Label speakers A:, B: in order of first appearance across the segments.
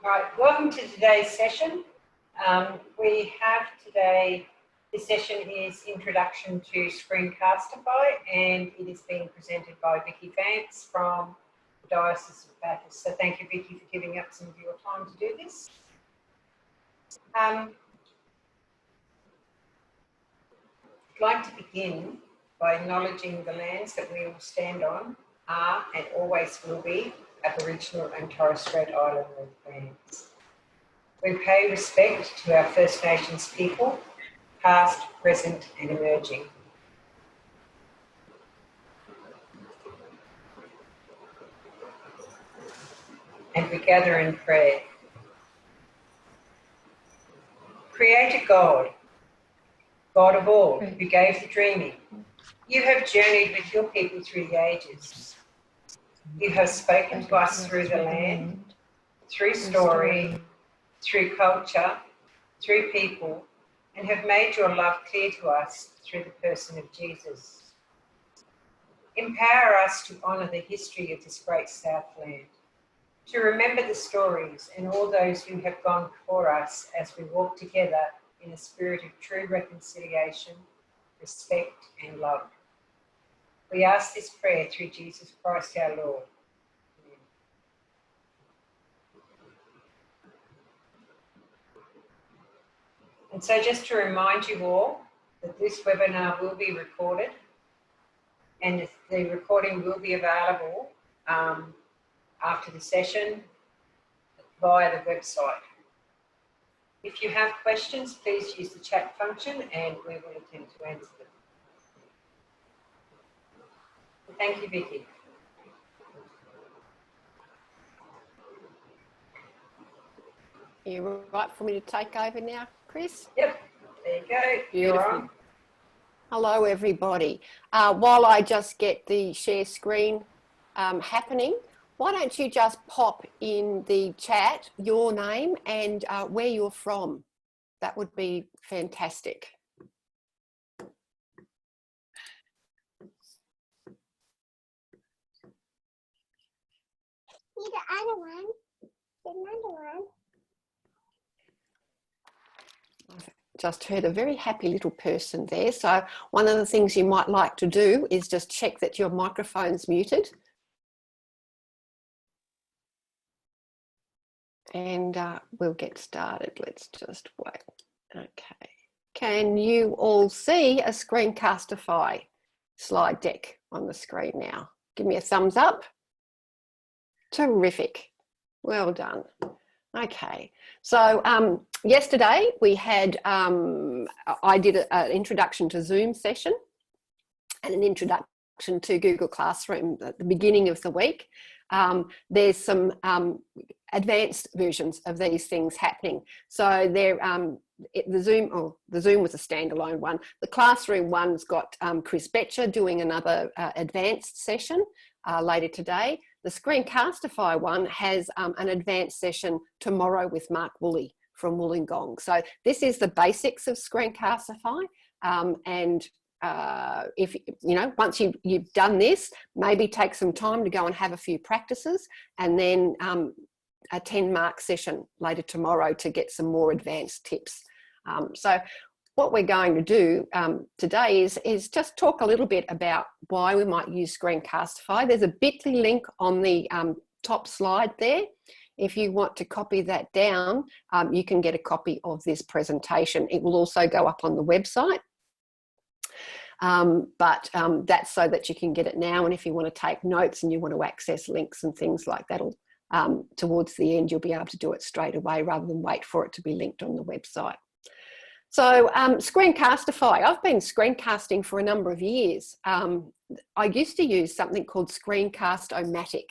A: Right, welcome to today's session. We have today, this session is Introduction to Screencastify, and it is being presented by Vicky Vance from the Diocese of Bathurst. So thank you, Vicky, for giving up some of your time to do this. I'd like to begin by acknowledging the lands that we all stand on are and always will be Aboriginal and Torres Strait Islander lands. We pay respect to our First Nations people, past, present and emerging. And we gather in prayer. Creator God, God of all, who gave the dreaming, you have journeyed with your people through the ages. You have spoken to us through the land, through story, through culture, through people, and have made your love clear to us through the person of Jesus. Empower us to honour the history of this great Southland, to remember the stories and all those who have gone before us as we walk together in a spirit of true reconciliation, respect and love. We ask this prayer through Jesus Christ our Lord. Amen. And so just to remind you all that this webinar will be recorded, and the recording will be available after the session via the website. If you have questions, please use the chat function and we will attempt to answer them. Thank you, Vicky.
B: Are you right for me to take over now, Chris?
A: Yep, there you go.
B: Beautiful. Hello, everybody. While I just get the share screen happening, why don't you just pop in the chat your name and where you're from? That would be fantastic.
C: See the other one. There's another one.
B: I've just heard a very happy little person there. So one of the things you might like to do is just check that your microphone's muted. And we'll get started. Let's just wait. Okay. Can you all see a Screencastify slide deck on the screen now? Give me a thumbs up. Terrific. Well done. Okay. So yesterday we had, I did an introduction to Zoom session and an introduction to Google Classroom at the beginning of the week. There's some advanced versions of these things happening. So they're, the Zoom was a standalone one. The Classroom one's got Chris Betcher doing another advanced session later today. The Screencastify one has an advanced session tomorrow with Mark Woolley from Wollongong. So this is the basics of Screencastify, and if you know, once you've done this, maybe take some time to go and have a few practices, and then a 10-mark session later tomorrow to get some more advanced tips. So what we're going to do today is just talk a little bit about why we might use Screencastify. There's a bit.ly link on the top slide there. If you want to copy that down, you can get a copy of this presentation. It will also go up on the website. But that's so that you can get it now, and if you want to take notes and you want to access links and things like that, towards the end you'll be able to do it straight away rather than wait for it to be linked on the website. So Screencastify, I've been screencasting for a number of years. I used to use something called Screencast-O-Matic,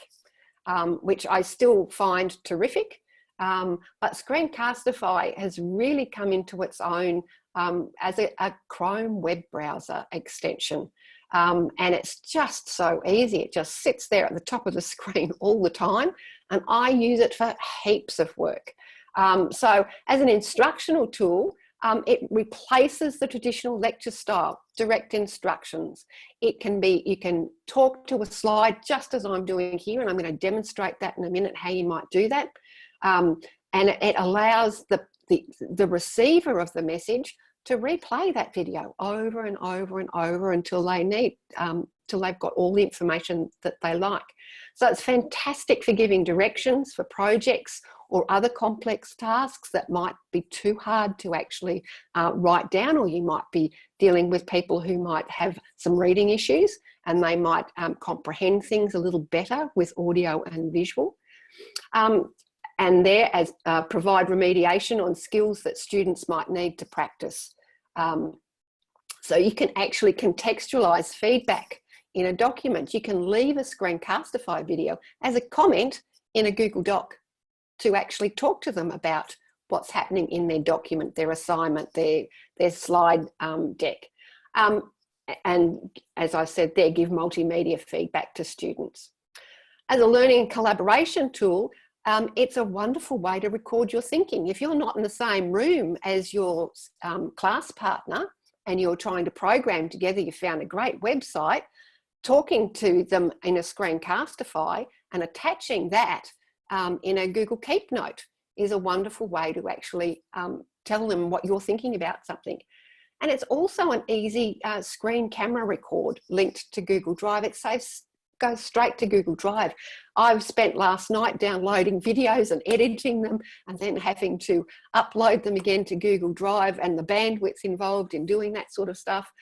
B: which I still find terrific, but Screencastify has really come into its own as a Chrome web browser extension. And it's just so easy. It just sits there at the top of the screen all the time, and I use it for heaps of work. So as an instructional tool, it replaces the traditional lecture style, direct instructions. It can be, you can talk to a slide just as I'm doing here, and I'm going to demonstrate that in a minute how you might do that. and it allows the receiver of the message to replay that video over and over and over until till they've got all the information that they like. So it's fantastic for giving directions for projects or other complex tasks that might be too hard to actually write down, or you might be dealing with people who might have some reading issues and they might comprehend things a little better with audio and visual. And there as provide remediation on skills that students might need to practice. So you can actually contextualize feedback in a document. You can leave a Screencastify video as a comment in a Google Doc to actually talk to them about what's happening in their document, their assignment, their slide deck. And as I said there, give multimedia feedback to students. As a learning and collaboration tool, it's a wonderful way to record your thinking. If you're not in the same room as your class partner and you're trying to program together, you found a great website, talking to them in a Screencastify and attaching that in a Google Keep note is a wonderful way to actually tell them what you're thinking about something. And it's also an easy screen camera record linked to Google Drive. It goes straight to Google Drive. I've spent last night downloading videos and editing them and then having to upload them again to Google Drive, and the bandwidth involved in doing that sort of stuff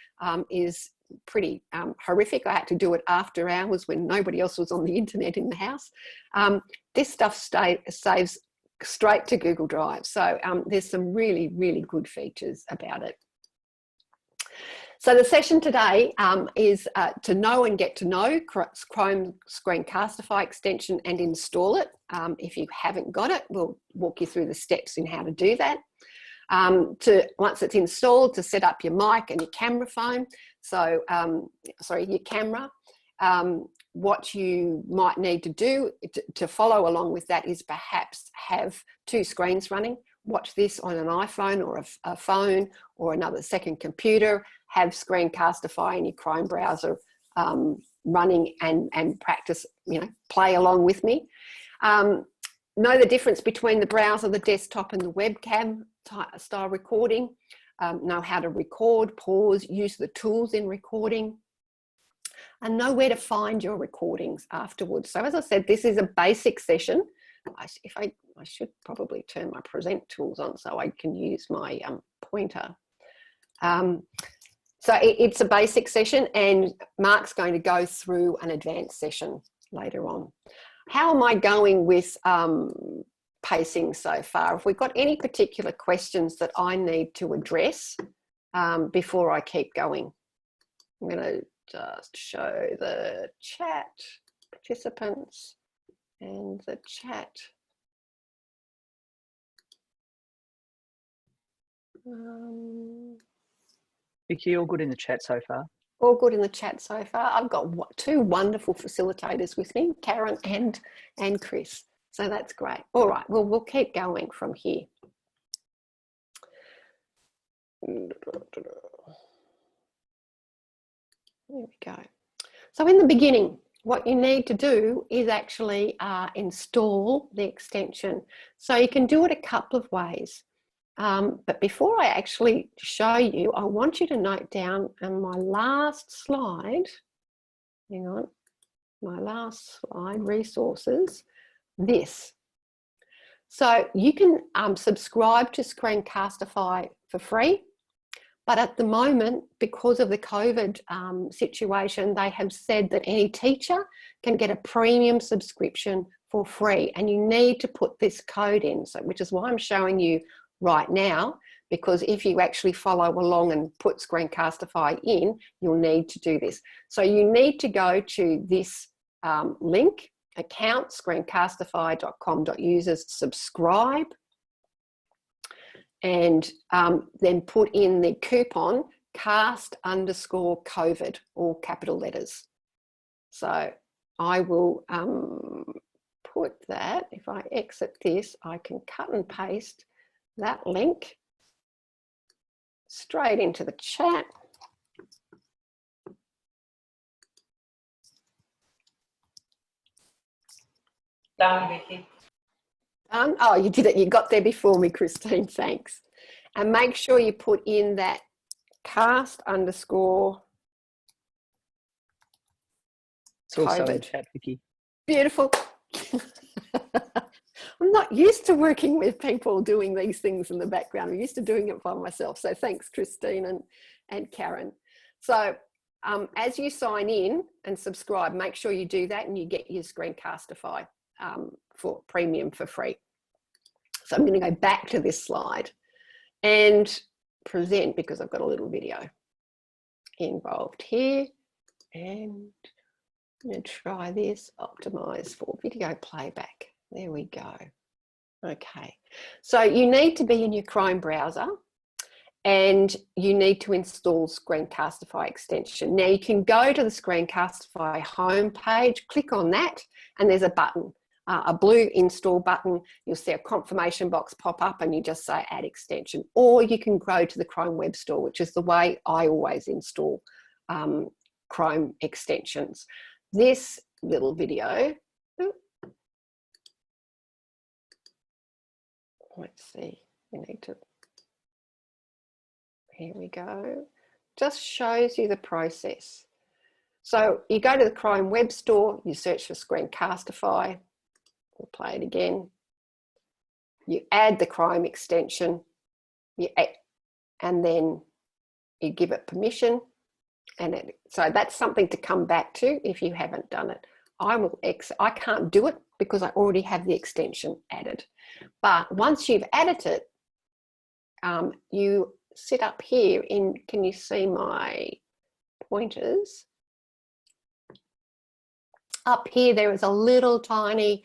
B: is pretty horrific. I had to do it after hours when nobody else was on the internet in the house. This stuff saves straight to Google Drive. So there's some really, really good features about it. So the session today is to know and get to know Chrome Screencastify extension and install it. If you haven't got it, we'll walk you through the steps in how to do that. Once it's installed, to set up your mic and your camera phone. So, your camera. What you might need to do to follow along with that is perhaps have two screens running. Watch this on an iPhone or a phone or another second computer. Have Screencastify in your Chrome browser running and practice, play along with me. Know the difference between the browser, the desktop and the webcam style recording. Know how to record, pause, use the tools in recording, and know where to find your recordings afterwards. So as I said, this is a basic session. I should probably turn my present tools on so I can use my pointer. So it's a basic session, and Mark's going to go through an advanced session later on. How am I going with pacing so far? Have we got any particular questions that I need to address before I keep going? I'm going to just show the chat participants and the chat.
D: Vicky, all good in the chat so far?
B: All good in the chat so far. I've got two wonderful facilitators with me, Karen and Chris. So that's great. All right, well, we'll keep going from here. There we go. So in the beginning, what you need to do is actually install the extension. So you can do it a couple of ways. But before I actually show you, I want you to note down on my last slide, hang on, my last slide, resources, this. So you can subscribe to Screencastify for free, but at the moment, because of the COVID situation, they have said that any teacher can get a premium subscription for free, and you need to put this code in, so, which is why I'm showing you right now, because if you actually follow along and put Screencastify in, you'll need to do this. So you need to go to this link, account screencastify.com.users/subscribe, and then put in the coupon cast_COVID, all capital letters. So I will put that, if I exit this, I can cut and paste that link straight into the chat.
A: Done, Vicky.
B: Oh, you did it. You got there before me, Christine. Thanks. And make sure you put in that cast underscore
D: It's also in
B: COVID.
D: chat, Vicky.
B: Beautiful. I'm not used to working with people doing these things in the background. I'm used to doing it by myself. So thanks, Christine and Karen. So as you sign in and subscribe, make sure you do that and you get your Screencastify for premium for free. So I'm going to go back to this slide and present, because I've got a little video involved here, and I'm going to try this, optimize for video playback. There we go. Okay, so you need to be in your Chrome browser and you need to install Screencastify extension. Now you can go to the Screencastify homepage, click on that, and there's a button, a blue install button. You'll see a confirmation box pop up and you just say add extension, or you can go to the Chrome Web Store, which is the way I always install Chrome extensions. This little video, let's see, we need to, here we go, just shows you the process. So you go to the Chrome Web Store, you search for Screencastify, we'll play it again, you add the Chrome extension, and then you give it permission, and so that's something to come back to if you haven't done it. I can't do it because I already have the extension added. But once you've added it, you sit up here in, can you see my pointers? Up here, there is a little tiny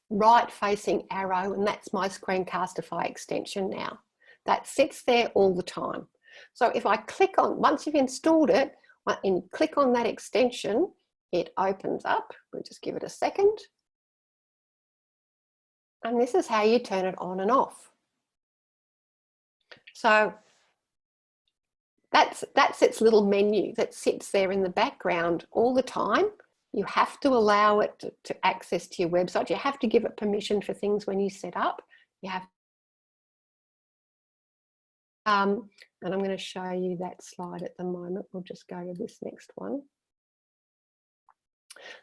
B: right-facing arrow, and that's my Screencastify extension now. That sits there all the time. So if I click on, once you've installed it, and click on that extension, it opens up. We'll just give it a second. And this is how you turn it on and off. So that's its little menu that sits there in the background all the time. You have to allow it to access to your website. You have to give it permission for things when you set up. You have, and I'm going to show you that slide at the moment. We'll just go to this next one.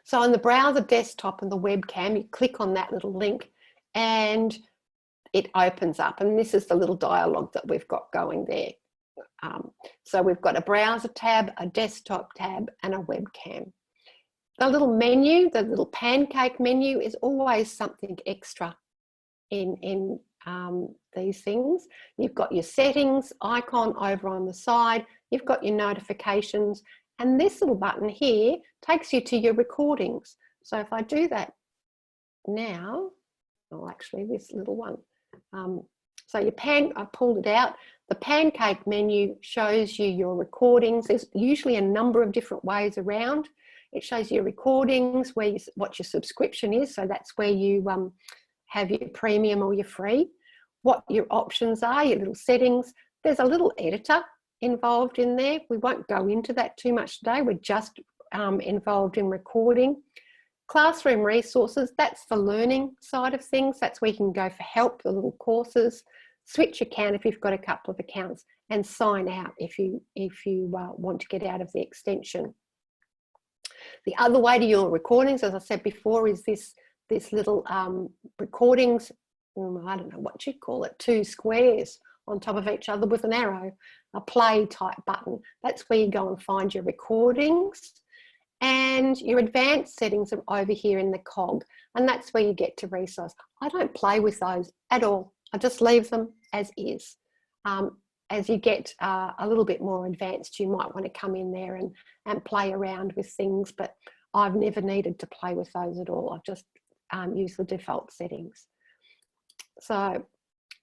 B: So on the browser desktop and the webcam, you click on that little link and it opens up. And this is the little dialogue that we've got going there. So we've got a browser tab, a desktop tab, and a webcam. The little menu, the little pancake menu, is always something extra in these things. You've got your settings icon over on the side, you've got your notifications, and this little button here takes you to your recordings. So if I do that now, well, actually this little one. So I pulled it out. The pancake menu shows you your recordings. There's usually a number of different ways around. It shows you your recordings, what your subscription is. So that's where you have your premium or your free, what your options are, your little settings. There's a little editor involved in there. We won't go into that too much today. We're just involved in recording. Classroom resources, that's the learning side of things. That's where you can go for help, the little courses. Switch account if you've got a couple of accounts, and sign out if you want to get out of the extension. The other way to your recordings, as I said before, is this little recordings, I don't know what you'd call it, 2 squares on top of each other with an arrow, a play type button. That's where you go and find your recordings, and your advanced settings are over here in the cog, and that's where you get to resize. I don't play with those at all. I just leave them as is. As you get a little bit more advanced, you might want to come in there and play around with things, but I've never needed to play with those at all. I've just used the default settings. So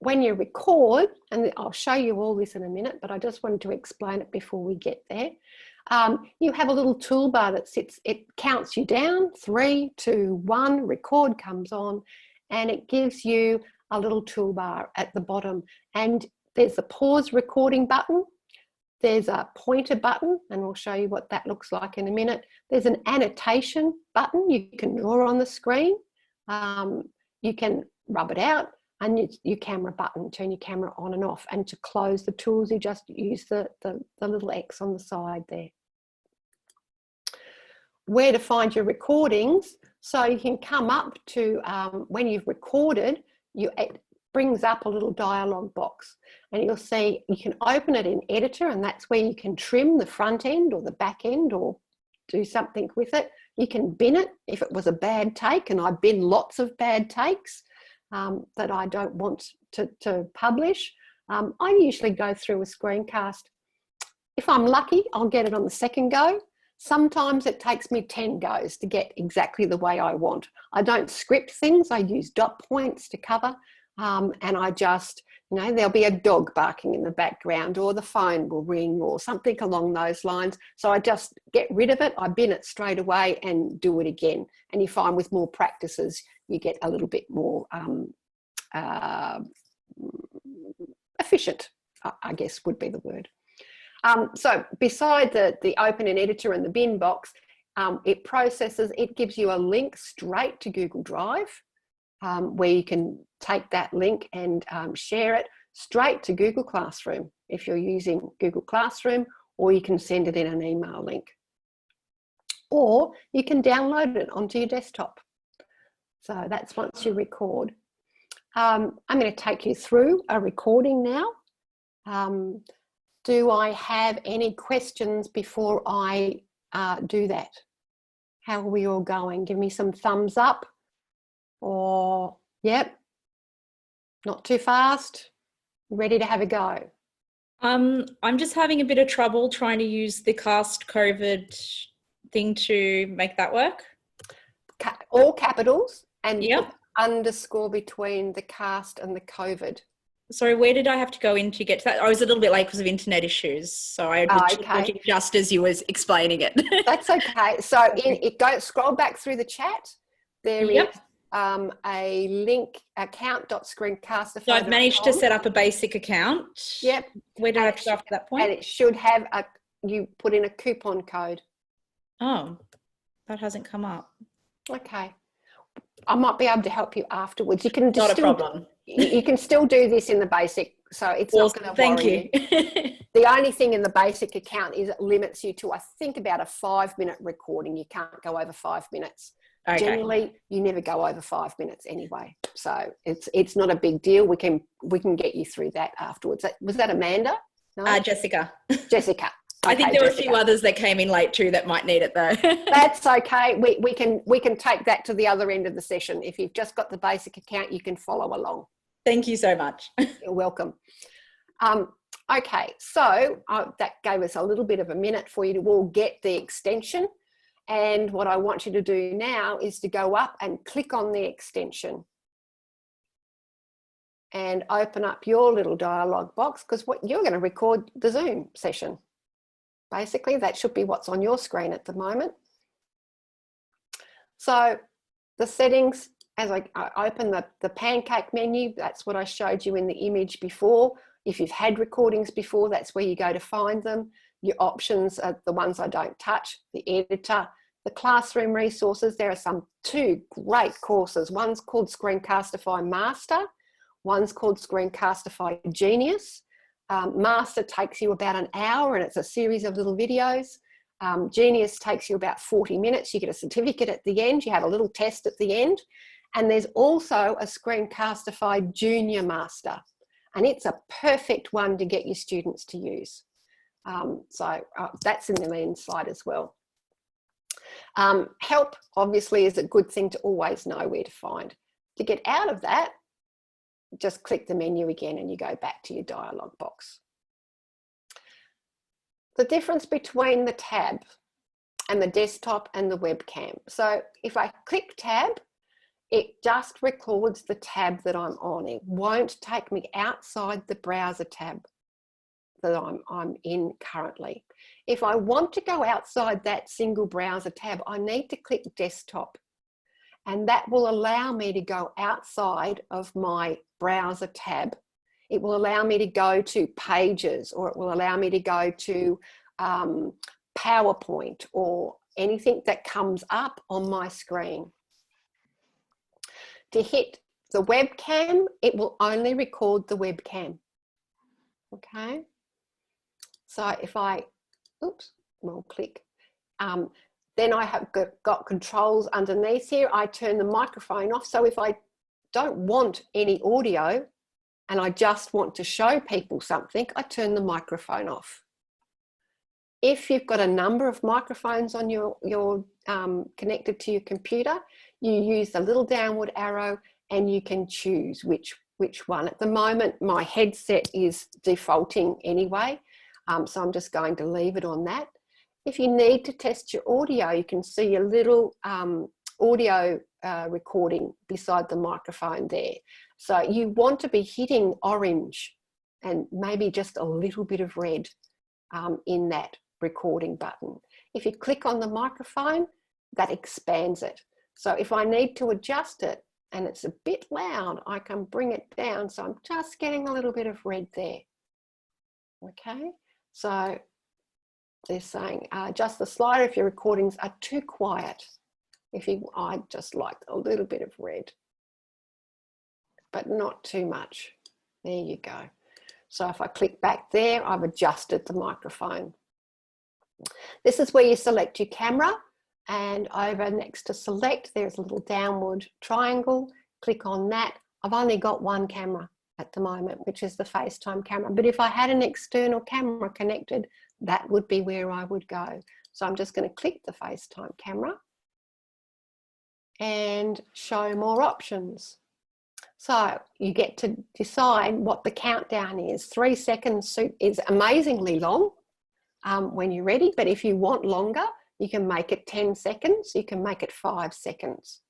B: when you record, and I'll show you all this in a minute, but I just wanted to explain it before we get there. You have a little toolbar that sits, it counts you down, 3, 2, 1, record comes on, and it gives you a little toolbar at the bottom, and there's a pause recording button, there's a pointer button, and we'll show you what that looks like in a minute. There's an annotation button you can draw on the screen. You can rub it out, and your camera button, turn your camera on and off. And to close the tools, you just use the little X on the side there. Where to find your recordings. So you can come up to, when you've recorded, it brings up a little dialog box, and you'll see you can open it in Editor, and that's where you can trim the front end or the back end or do something with it. You can bin it if it was a bad take, and I bin lots of bad takes that I don't want to publish. I usually go through a screencast. If I'm lucky, I'll get it on the second go. Sometimes it takes me 10 goes to get exactly the way I want. I don't script things. I use dot points to cover, and I just, you know, there'll be a dog barking in the background, or the phone will ring, or something along those lines. So I just get rid of it. I bin it straight away and do it again. And you find with more practices, you get a little bit more efficient, I guess would be the word. So beside the open in Editor and the bin box, it processes, it gives you a link straight to Google Drive, where you can take that link and share it straight to Google Classroom if you're using Google Classroom, or you can send it in an email link, or you can download it onto your desktop. So that's once you record. I'm going to take you through a recording now. Do I have any questions before I do that? How are we all going? Give me some thumbs up, or yep, not too fast, ready to have a go.
E: I'm just having a bit of trouble trying to use the cast COVID thing to make that work.
B: All capitals, and
E: yep.
B: Underscore between the cast and the COVID.
E: Sorry, where did I have to go in to get to that? I was a little bit late because of internet issues, so I was looking just as you was explaining it.
B: That's okay. So scroll back through the chat. There is a link, account.screencastify.com.
E: So I've managed to set up a basic account.
B: Yep.
E: Where do I have to go after that point?
B: And it should have you put in a coupon code.
E: Oh, that hasn't come up.
B: Okay. I might be able to help you afterwards. You can just
E: not a problem.
B: You can still do this in the basic, so it's
E: awesome.
B: not going to worry you. The only thing in the basic account is it limits you to, I think, about a 5-minute recording. You can't go over 5 minutes. Okay. Generally, you never go over 5 minutes anyway, so it's not a big deal. We can get you through that afterwards. Was that Amanda? No?
E: Jessica.
B: Jessica.
E: Okay, I think there were a few others that came in late too that might need it though.
B: That's okay. We can take that to the other end of the session. If you've just got the basic account, you can follow along.
E: Thank you so much.
B: You're welcome. Okay, so that gave us a little bit of a minute for you to all get the extension. And what I want you to do now is to go up and click on the extension and open up your little dialog box, because what you're going to record the Zoom session. Basically, that should be what's on your screen at the moment. So the settings, as I open the pancake menu, that's what I showed you in the image before. If you've had recordings before, that's where you go to find them. Your options are the ones I don't touch, the editor, the classroom resources. There are two great courses. One's called Screencastify Master, one's called Screencastify Genius. Master takes you about an hour and it's a series of little videos. Genius takes you about 40 minutes. You get a certificate at the end. You have a little test at the end. And there's also a Screencastify Junior Master. And it's a perfect one to get your students to use. So that's in the main slide as well. Help, obviously, is a good thing to always know where to find. To get out of that, just click the menu again and you go back to your dialog box. The difference between the tab and the desktop and the webcam. So if I click tab, it just records the tab that I'm on. It won't take me outside the browser tab that I'm in currently. If I want to go outside that single browser tab, I need to click desktop. And that will allow me to go outside of my browser tab. It will allow me to go to Pages, or it will allow me to go to PowerPoint, or anything that comes up on my screen. To hit The webcam, it will only record the webcam. Okay. So if I, oops, well, click. Then I have got controls underneath here. I turn the microphone off. So if I don't want any audio and I just want to show people something, I turn the microphone off. If you've got a number of microphones on your connected to your computer, you use the little downward arrow and you can choose which one. At the moment, my headset is defaulting anyway, so I'm just going to leave it on that. If you need to test your audio, you can see a little audio recording beside the microphone there. So you want to be hitting orange and maybe just a little bit of red in that recording button. If you click on the microphone, that expands it. So if I need to adjust it and it's a bit loud, I can bring it down. So I'm just getting a little bit of red there. Okay, so they're saying adjust the slider if your recordings are too quiet. I just like a little bit of red, but not too much. There you go. So if I click back there, I've adjusted the microphone. This is where you select your camera, and over next to select, there's a little downward triangle. Click on that. I've only got one camera at the moment, which is the FaceTime camera. But if I had an external camera connected, that would be where I would go. So I'm just going to click the FaceTime camera and show more options. So you get to decide what the countdown is. 3 seconds is amazingly long when you're ready, but if you want longer, you can make it 10 seconds, you can make it 5 seconds.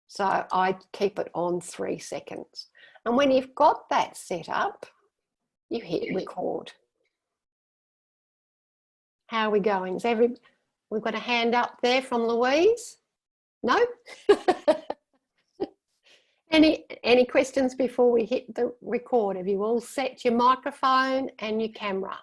B: So I keep it on 3 seconds. And when you've got that set up, you hit record. How are we going? We've got a hand up there from Louise? No? Any questions before we hit the record? Have you all set your microphone and your camera?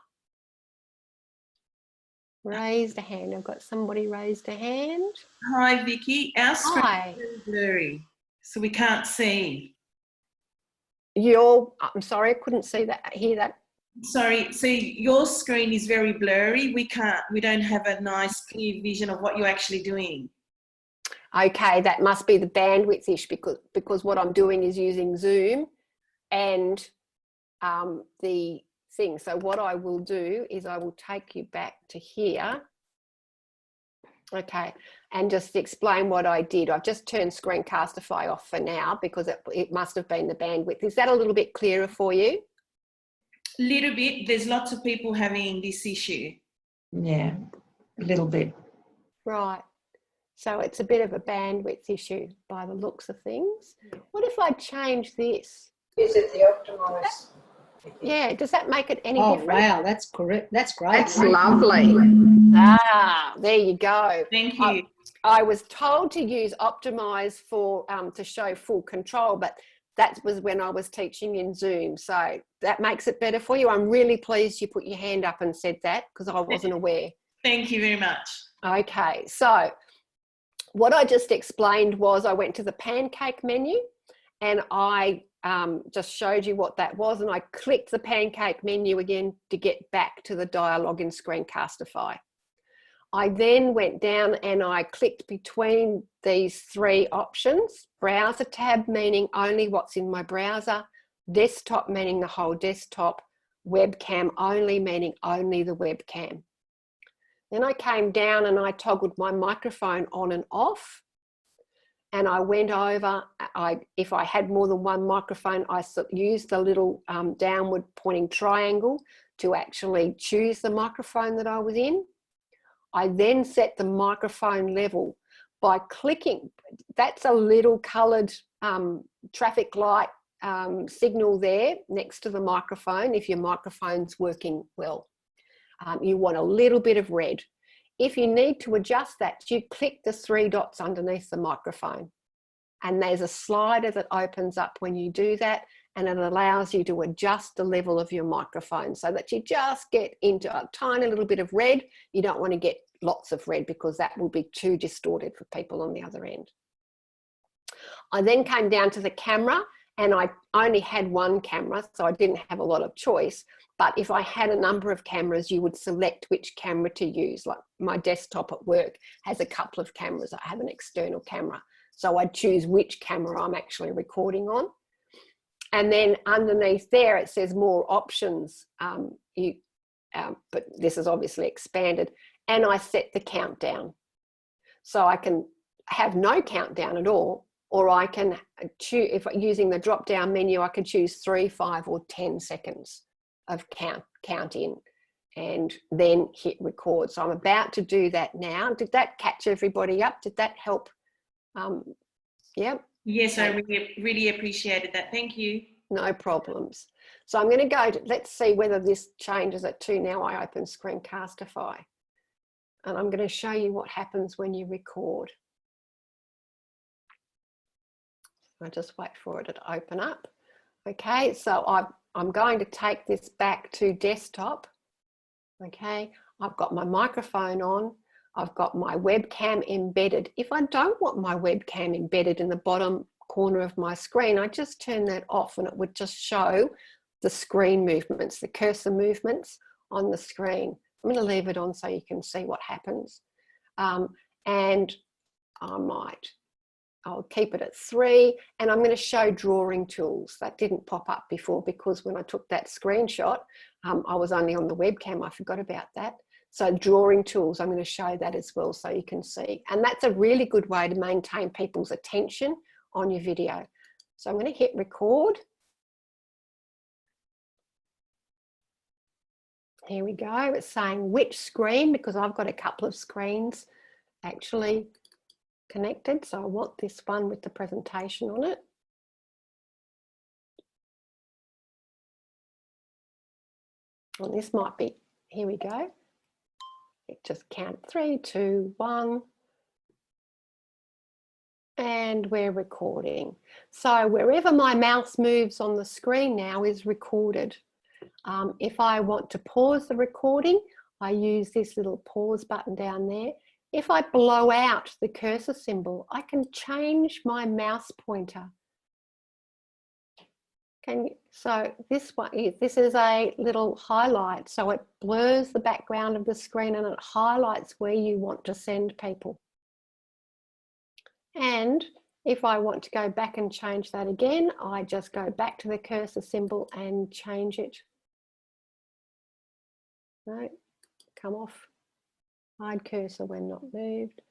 B: Raised a hand. I've got somebody raised a hand.
F: Hi, Vicky. Our screen
B: Hi.
F: is blurry, so we can't see.
B: I'm sorry, I couldn't see that, hear that.
F: Sorry, so your screen is very blurry. We don't have a nice clear vision of what you're actually doing.
B: Okay, that must be the bandwidth issue because what I'm doing is using Zoom and the thing. So what I will do is I will take you back to here. Okay, and just explain what I did. I've just turned Screencastify off for now because it must have been the bandwidth. Is that a little bit clearer for you?
F: Little bit. There's lots of people having this issue.
A: Yeah, a little bit.
B: Right. So it's a bit of a bandwidth issue by the looks of things. What if I change this?
A: Is it the optimize?
B: Yeah, does that make it any
D: Oh,
B: different?
D: wow, that's correct. That's great.
B: That's lovely. Ah, there you go.
F: Thank you.
B: I was told to use optimize for to show full control, but that was when I was teaching in Zoom. So that makes it better for you. I'm really pleased you put your hand up and said that because I wasn't aware.
F: Thank you very much.
B: Okay, so what I just explained was I went to the pancake menu and I just showed you what that was, and I clicked the pancake menu again to get back to the dialogue in Screencastify. I then went down and I clicked between these 3 options: browser tab meaning only what's in my browser, desktop meaning the whole desktop, webcam only meaning only the webcam. Then I came down and I toggled my microphone on and off, and I went over, if I had more than one microphone, I used the little downward pointing triangle to actually choose the microphone that I was in. I then set the microphone level by clicking. That's a little coloured traffic light signal there next to the microphone if your microphone's working well. You want a little bit of red. If you need to adjust that, you click the 3 dots underneath the microphone. And there's a slider that opens up when you do that, and it allows you to adjust the level of your microphone so that you just get into a tiny little bit of red. You don't want to get lots of red because that will be too distorted for people on the other end. I then came down to the camera, and I only had one camera, so I didn't have a lot of choice. But if I had a number of cameras, you would select which camera to use. Like my desktop at work has a couple of cameras. I have an external camera. So I'd choose which camera I'm actually recording on. And then underneath there, it says more options. But this is obviously expanded. And I set the countdown. So I can have no countdown at all, or I can choose, if using the drop down menu, I can choose 3, 5 or 10 seconds of count in, and then hit record. So I'm about to do that now. Did that catch everybody up? Did that help? Yeah.
F: Yes, I really appreciated that. Thank you.
B: No problems. So I'm going to go to, let's see whether this changes it to, now I open Screencastify. And I'm going to show you what happens when you record. I just wait for it to open up. Okay, so I'm going to take this back to desktop. Okay, I've got my microphone on. I've got my webcam embedded. If I don't want my webcam embedded in the bottom corner of my screen, I just turn that off and it would just show the screen movements, the cursor movements on the screen. I'm going to leave it on so you can see what happens. And I'll keep it at 3, and I'm going to show drawing tools. That didn't pop up before because when I took that screenshot, I was only on the webcam. I forgot about that. So drawing tools, I'm going to show that as well so you can see. And that's a really good way to maintain people's attention on your video. So I'm going to hit record. Here we go. It's saying which screen, because I've got a couple of screens actually connected. So I want this one with the presentation on it. And this might be, here we go. It just count 3, 2, 1. And we're recording. So wherever my mouse moves on the screen now is recorded. If I want to pause the recording, I use this little pause button down there. If I blow out the cursor symbol, I can change my mouse pointer. So this one, this is a little highlight. So it blurs the background of the screen and it highlights where you want to send people. And if I want to go back and change that again, I just go back to the cursor symbol and change it. No, come off. Hide cursor when not moved.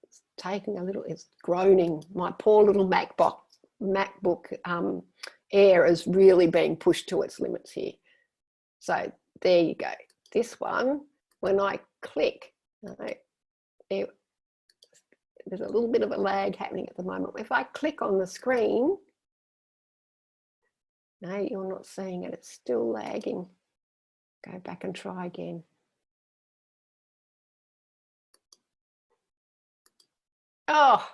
B: It's taking a little, it's groaning. My poor little MacBook Air is really being pushed to its limits here. So there you go. This one, when I click, there's a little bit of a lag happening at the moment. If I click on the screen, no, you're not seeing it. It's still lagging. Go back and try again. Oh,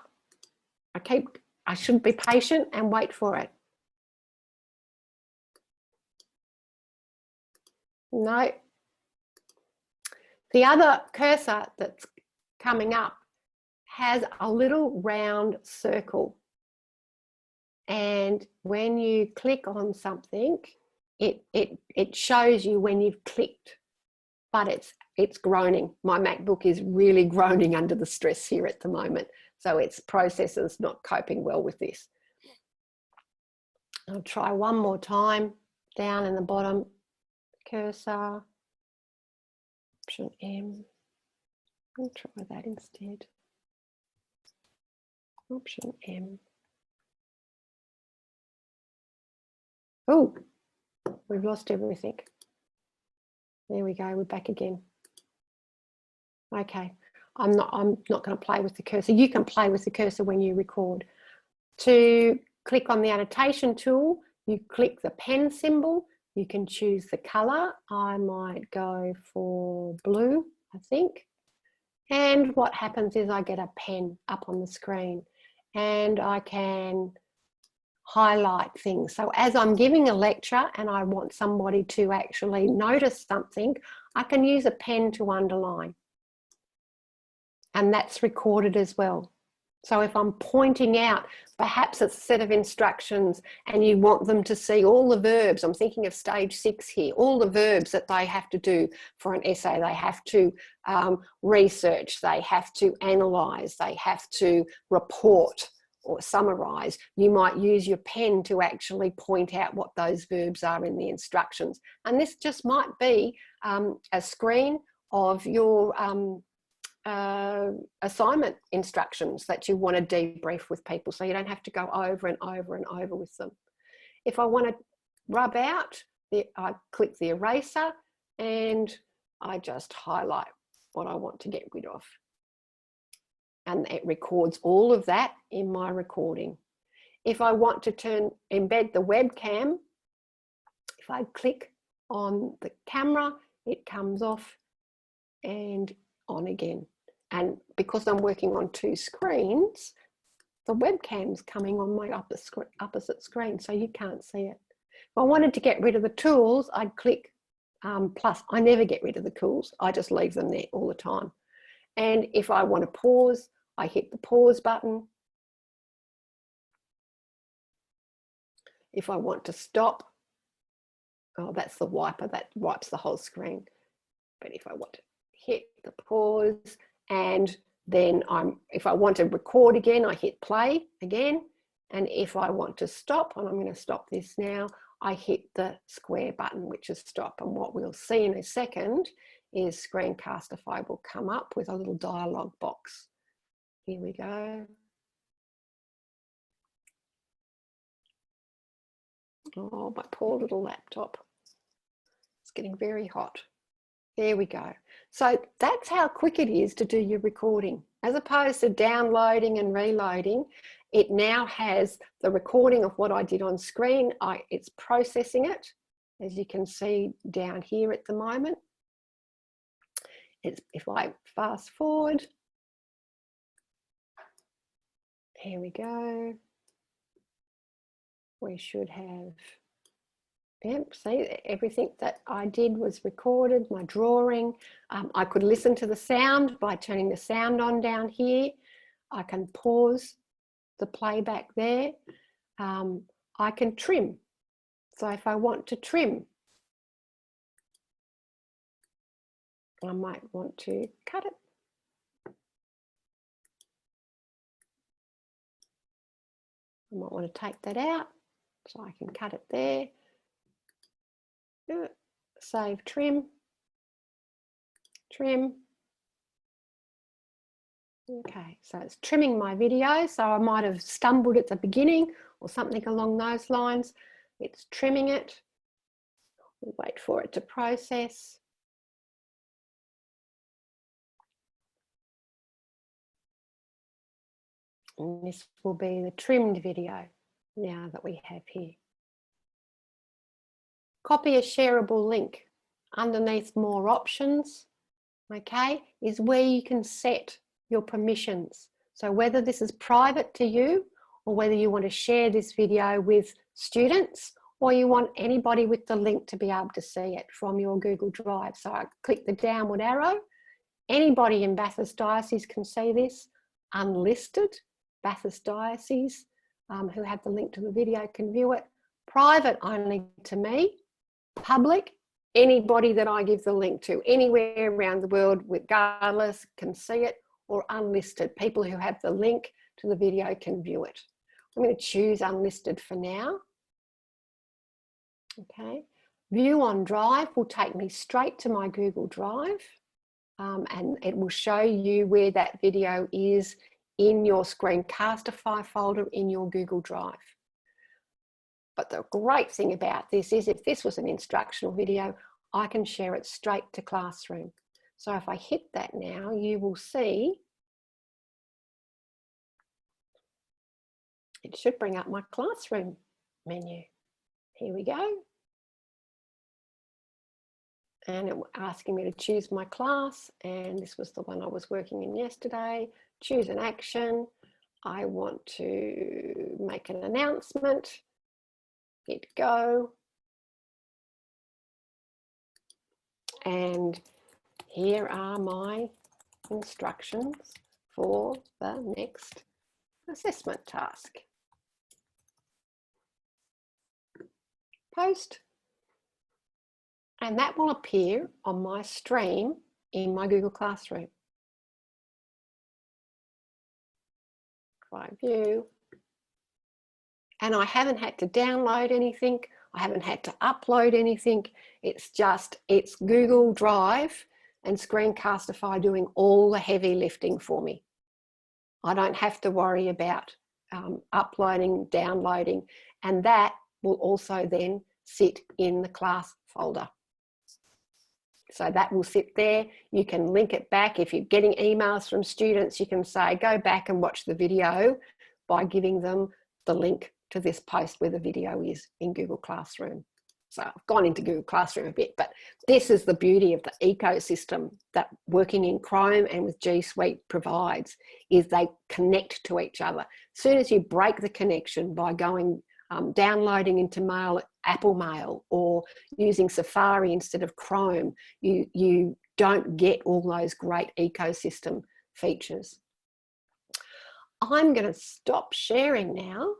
B: I should be patient and wait for it. No. The other cursor that's coming up has a little round circle. And when you click on something, it shows you when you've clicked, but it's groaning. My MacBook is really groaning under the stress here at the moment. So its processor's not coping well with this. I'll try one more time. Down in the bottom cursor, option M. I'll try that instead. Option M. Oh, we've lost everything. There we go, we're back again. Okay, I'm not going to play with the cursor. You can play with the cursor when you record. To click on the annotation tool, you click the pen symbol. You can choose the color. I might go for blue, I think. And what happens is I get a pen up on the screen and I can highlight things. So as I'm giving a lecture and I want somebody to actually notice something, I can use a pen to underline. and that's recorded as well. So if I'm pointing out, perhaps it's a set of instructions and you want them to see all the verbs, I'm thinking of stage 6 here, all the verbs that they have to do for an essay. They have to research, they have to analyse, they have to report or summarise. You might use your pen to actually point out what those verbs are in the instructions. And this just might be a screen of your assignment instructions that you want to debrief with people, so you don't have to go over and over and over with them. If I want to rub out, I click the eraser and I just highlight what I want to get rid of. And it records all of that in my recording. If I want to embed the webcam, if I click on the camera, it comes off and on again. And because I'm working on 2 screens, the webcam's coming on my opposite screen, so you can't see it. If I wanted to get rid of the tools, I'd click plus. I never get rid of the tools. I just leave them there all the time. And if I want to pause, I hit the pause button. If I want to stop, oh, that's the wiper, that wipes the whole screen. But if I want to hit the pause, and then if I want to record again, I hit play again. And if I want to stop, and I'm going to stop this now, I hit the square button, which is stop. And what we'll see in a second is Screencastify will come up with a little dialog box. Here we go. Oh, my poor little laptop. It's getting very hot. There we go. So that's how quick it is to do your recording. As opposed to downloading and reloading, it now has the recording of what I did on screen. It's processing it, as you can see down here at the moment. If I fast forward, here we go. We should have, yep, see, everything that I did was recorded, my drawing. I could listen to the sound by turning the sound on down here. I can pause the playback there. I can trim. So if I want to trim, I might want to cut it. I might want to take that out, so I can cut it there. Save, trim. Okay, so it's trimming my video. So I might have stumbled at the beginning or something along those lines. It's trimming it. We'll wait for it to process. And this will be the trimmed video now that we have here. Copy a shareable link. Underneath more options, okay, is where you can set your permissions. So whether this is private to you or whether you want to share this video with students or you want anybody with the link to be able to see it from your Google Drive. So I click the downward arrow. Anybody in Bathurst Diocese can see this. Unlisted Bathurst Diocese who have the link to the video can view it. Private only to me. Public, anybody that I give the link to anywhere around the world regardless can see it, or unlisted, people who have the link to the video can view it. I'm going to choose unlisted for now. Okay, view on Drive will take me straight to my Google Drive and it will show you where that video is in your Screencastify folder in your Google Drive. But the great thing about this is if this was an instructional video, I can share it straight to Classroom. So if I hit that now, you will see it should bring up my Classroom menu. Here we go. And it was asking me to choose my class, and this was the one I was working in yesterday. Choose an action. I want to make an announcement. Hit go. And here are my instructions for the next assessment task. Post. And that will appear on my stream in my Google Classroom. Try view. And I haven't had to download anything. I haven't had to upload anything. It's Google Drive and Screencastify doing all the heavy lifting for me. I don't have to worry about uploading, downloading, and that will also then sit in the class folder. So that will sit there. You can link it back. If you're getting emails from students, you can say, go back and watch the video by giving them the link to this post where the video is in Google Classroom. So I've gone into Google Classroom a bit, but this is the beauty of the ecosystem that working in Chrome and with G Suite provides, is they connect to each other. As soon as you break the connection by going downloading into Mail, Apple Mail, or using Safari instead of Chrome, you don't get all those great ecosystem features. I'm going to stop sharing now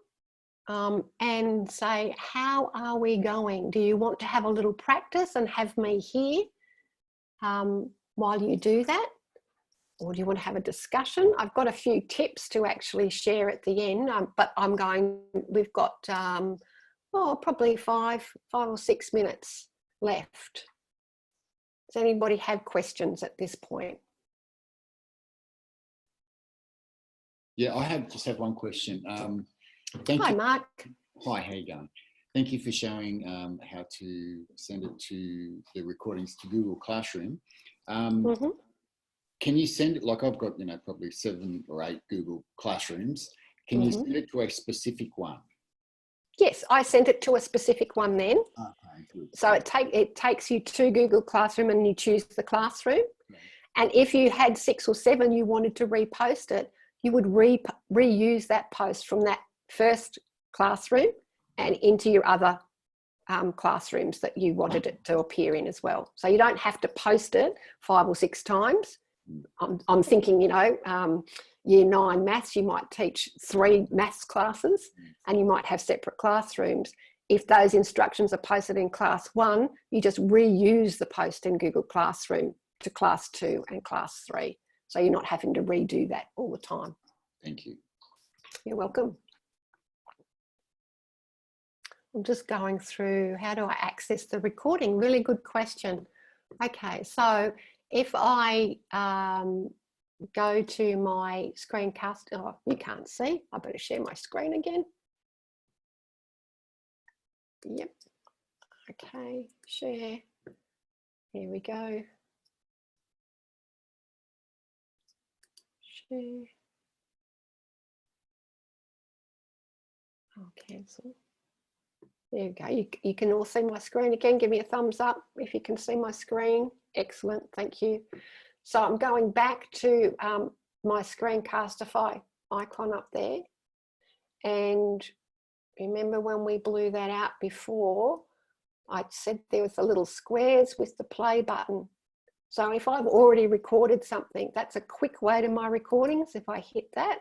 B: and say, how are we going? Do you want to have a little practice and have me here while you do that? Or do you want to have a discussion? I've got a few tips to actually share at the end, but we've got probably five or 6 minutes left. Does anybody have questions at this point?
G: Yeah, I just have one question.
B: Hi, Mark.
G: Hi, how you going? Thank you for showing how to send it to the recordings to Google Classroom. Can you send it, like I've got, probably 7 or 8 Google Classrooms. Can you send it to a specific one?
B: Yes, I sent it to a specific one then.
G: Okay, good.
B: So it takes you to Google Classroom and you choose the classroom. Okay. And if you had 6 or 7, you wanted to repost it, you would reuse that post from that first classroom and into your other classrooms that you wanted it to appear in as well. So you don't have to post it 5 or 6 times. I'm thinking, year 9 maths, you might teach 3 maths classes and you might have separate classrooms. If those instructions are posted in class 1, you just reuse the post in Google Classroom to class 2 and class 3. So you're not having to redo that all the time.
G: Thank you.
B: You're welcome. I'm just going through, how do I access the recording? Really good question. Okay, so if I go to my screencast, oh, you can't see, I better share my screen again. Yep, okay, share, here we go. Share. I'll cancel. There you go. You can all see my screen again. Give me a thumbs up if you can see my screen. Excellent, thank you. So I'm going back to my Screencastify icon up there. And remember when we blew that out before, I said there was the little squares with the play button. So if I've already recorded something, that's a quick way to my recordings. If I hit that,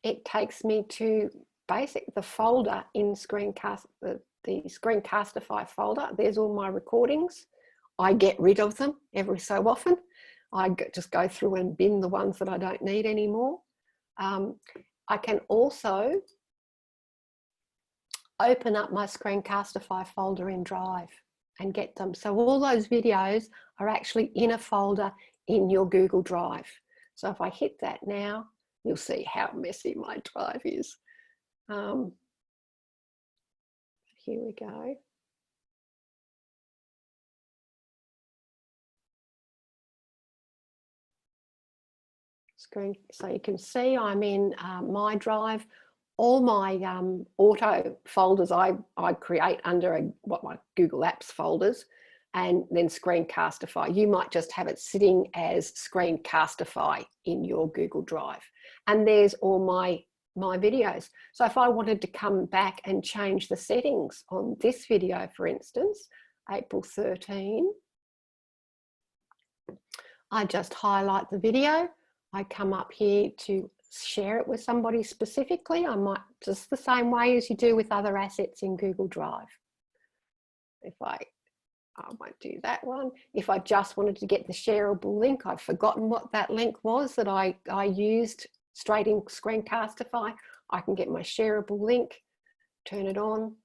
B: it takes me to the folder in the Screencastify folder. There's all my recordings. I get rid of them every so often. I just go through and bin the ones that I don't need anymore. I can also open up my Screencastify folder in Drive and get them. So all those videos are actually in a folder in your Google Drive. So if I hit that now, you'll see how messy my Drive is. Here we go. So you can see I'm in my Drive. All my auto folders I create under my Google Apps folders, and then Screencastify. You might just have it sitting as Screencastify in your Google Drive. And there's all my videos. So if I wanted to come back and change the settings on this video, for instance, April 13, I just highlight the video, I come up here to share it with somebody specifically, I might, just the same way as you do with other assets in Google Drive. If I won't do that one. If I just wanted to get the shareable link, I've forgotten what that link was that I used straight in Screencastify. I can get my shareable link, turn it on,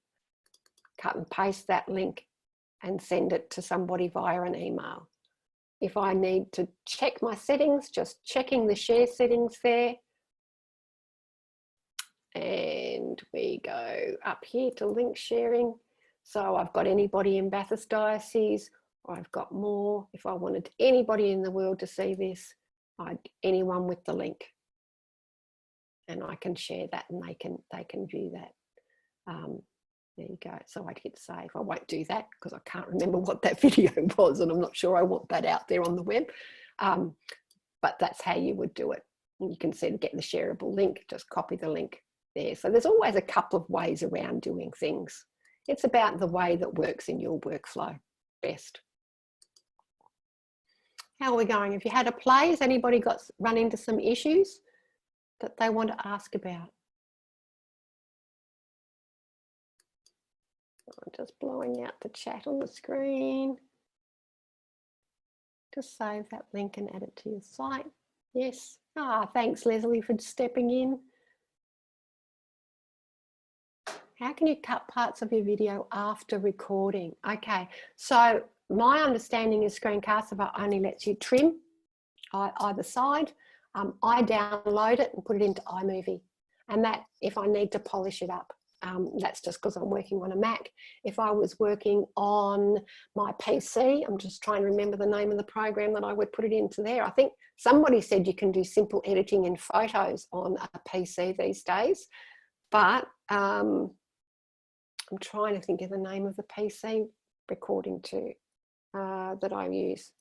B: cut and paste that link and send it to somebody via an email. If I need to check my settings, just checking the share settings there. And we go up here to link sharing. So I've got anybody in Bathurst Diocese, or I've got more. If I wanted anybody in the world to see this, anyone with the link. And I can share that and they can view that. There you go. So I'd hit save. I won't do that because I can't remember what that video was and I'm not sure I want that out there on the web. But that's how you would do it. You can see to get the shareable link, just copy the link there. So there's always a couple of ways around doing things. It's about the way that works in your workflow best. How are we going? Have you had a play? Has anybody run into some issues that they want to ask about? I'm just blowing out the chat on the screen. Just save that link and add it to your site. Yes. Thanks, Leslie, for stepping in. How can you cut parts of your video after recording? Okay, so my understanding is Screencastify only lets you trim either side. I download it and put it into iMovie. And that, if I need to polish it up, that's just because I'm working on a Mac. If I was working on my PC, I'm just trying to remember the name of the program that I would put it into there. I think somebody said you can do simple editing in photos on a PC these days, but I'm trying to think of the name of the PC recording tool that I use.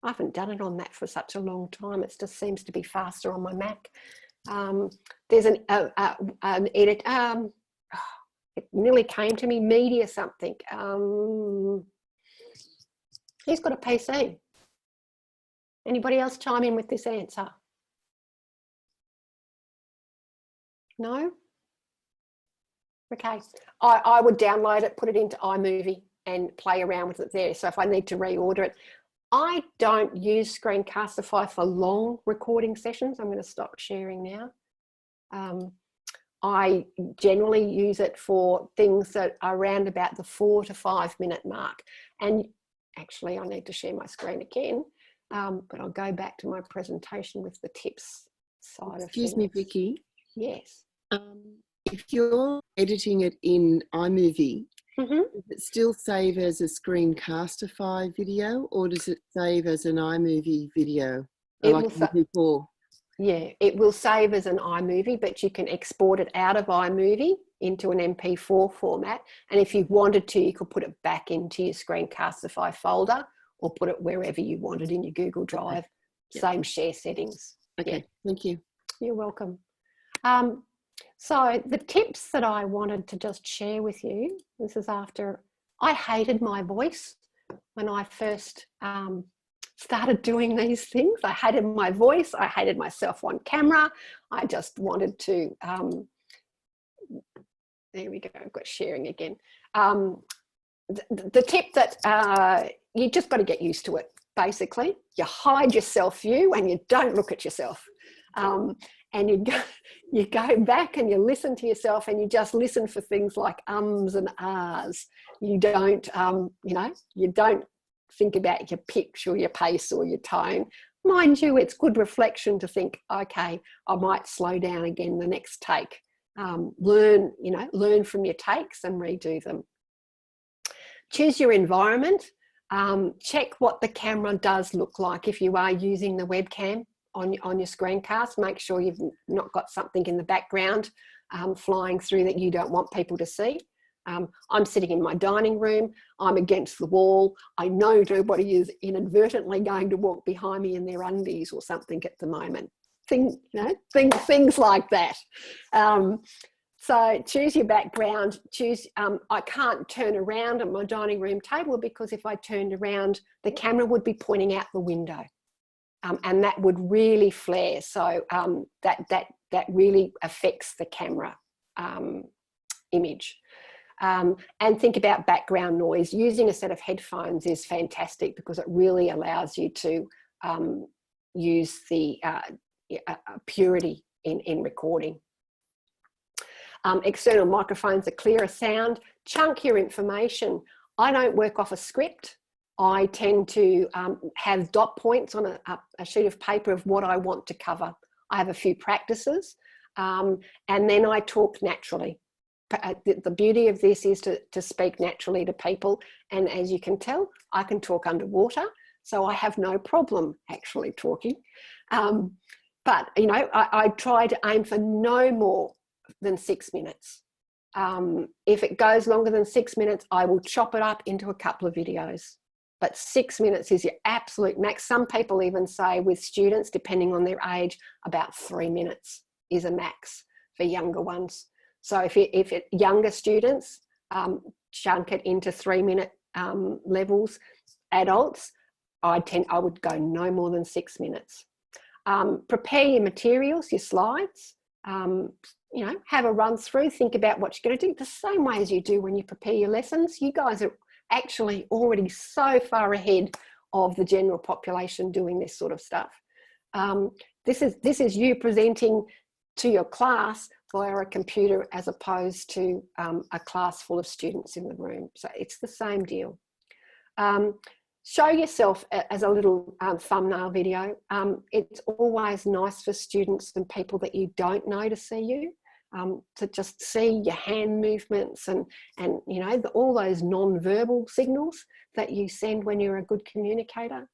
B: I haven't done it on that for such a long time. It just seems to be faster on my Mac. There's an edit. It nearly came to me, media something. He's got a PC. Anybody else chime in with this answer? No? Okay, I would download it, put it into iMovie and play around with it there. So if I need to reorder it, I don't use Screencastify for long recording sessions. I'm going to stop sharing now. I generally use it for things that are around about the 4 to 5 minute mark. And actually I need to share my screen again, but I'll go back to my presentation with the tips side of things.
D: Excuse me, Vicky.
B: Yes.
D: If you're editing it in iMovie,
B: Mm-hmm.
D: does it still save as a Screencastify video, or does it save as an iMovie video?
B: It
D: Like
B: will
D: MP4?
B: Yeah, it will save as an iMovie, but you can export it out of iMovie into an MP4 format. And if you wanted to, you could put it back into your Screencastify folder or put it wherever you wanted in your Google Drive.
D: Okay.
B: Same share settings.
D: Okay,
B: Yeah.
D: thank you.
B: You're welcome. So the tips that I wanted to just share with you, this is after I hated my voice when I first started doing these things. I hated my voice. I hated myself on camera. I just wanted to, there we go, I've got sharing again. The tip that you just got to get used to it, basically. You hide your self view and you don't look at yourself. And you go back and you listen to yourself and you just listen for things like ums and ahs. You don't, you don't think about your pitch or your pace or your tone. Mind you, it's good reflection to think, okay, I might slow down again the next take. Learn from your takes and redo them. Choose your environment. Check what the camera does look like if you are using the webcam on your screencast. Make sure you've not got something in the background flying through that you don't want people to see. I'm sitting in my dining room. I'm against the wall. I know nobody is inadvertently going to walk behind me in their undies or something at the moment. Things like that. So choose your background. I can't turn around at my dining room table because if I turned around, the camera would be pointing out the window. and that would really flare. So that really affects the camera image. And think about background noise. Using a set of headphones is fantastic because it really allows you to use the purity in recording. External microphones are clearer sound. Chunk your information. I don't work off a script. I tend to have dot points on a sheet of paper of what I want to cover. I have a few practices, and then I talk naturally. The beauty of this is to speak naturally to people, and as you can tell, I can talk underwater, so I have no problem actually talking. But you know, I try to aim for no more than 6 minutes. If it goes longer than 6 minutes, I will chop it up into a couple of videos. But 6 minutes is your absolute max. Some people even say with students, depending on their age, about 3 minutes is a max for younger ones. So if younger students, chunk it into 3 minute levels. Adults, I would go no more than 6 minutes. Prepare your materials, your slides. You know, have a run through, think about what you're going to do, the same way as you do when you prepare your lessons. You guys are actually already so far ahead of the general population doing this sort of stuff. This is you presenting to your class via a computer as opposed to a class full of students in the room. So it's the same deal. Show yourself as a little thumbnail video. It's always nice for students and people that you don't know to see you, to just see your hand movements and you know, all those non-verbal signals that you send when you're a good communicator.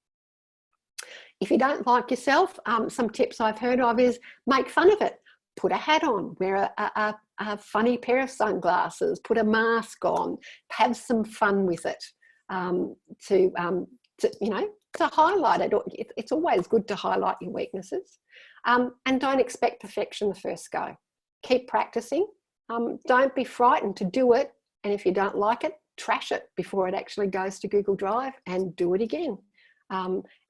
B: If you don't like yourself, some tips I've heard of is make fun of it. Put a hat on, wear a funny pair of sunglasses, put a mask on, have some fun with it. To you know, to highlight it. It's always good to highlight your weaknesses, and don't expect perfection the first go. Keep practicing. Don't be frightened to do it, and if you don't like it, trash it before it actually goes to Google Drive and do it again.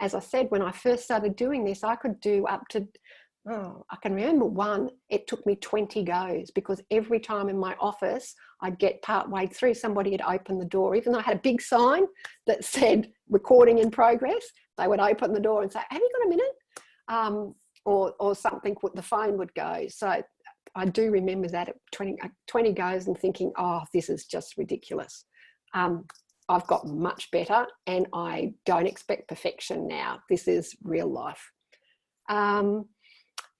B: As I said, when I first started doing this, I could do up to, I can remember one, it took me 20 goes because every time in my office, I'd get part way through, somebody had opened the door, even though I had a big sign that said recording in progress, they would open the door and say, have you got a minute? Or something, the phone would go. So I do remember that at 20 goes and thinking, oh, this is just ridiculous. I've got much better and I don't expect perfection now. This is real life.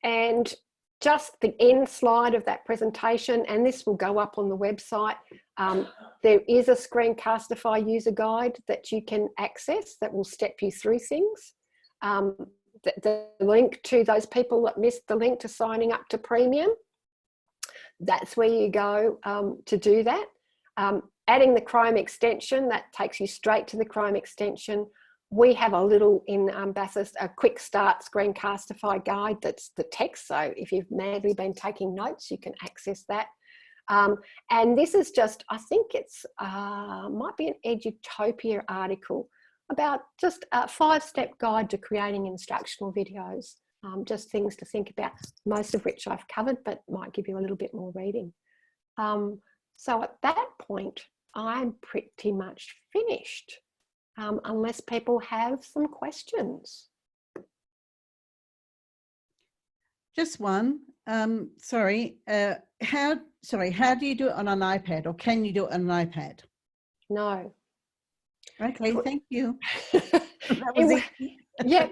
B: And just the end slide of that presentation, and this will go up on the website. There is a Screencastify user guide that you can access that will step you through things. The link to those people that missed the link to signing up to Premium, that's where you go to do that. Adding the Chrome extension, that takes you straight to the Chrome extension. We have a little in Bathurst, a quick start Screencastify guide that's the text. So if you've madly been taking notes, you can access that. And this is just, I think it's, might be an Edutopia article about just a 5-step guide to creating instructional videos. Just things to think about, most of which I've covered, but might give you a little bit more reading. So at that point, I'm pretty much finished. Unless people have some questions.
H: Just one. Sorry. How do you do it on an iPad, or can you do it on an iPad?
B: No.
H: Okay, thank you.
B: Yeah,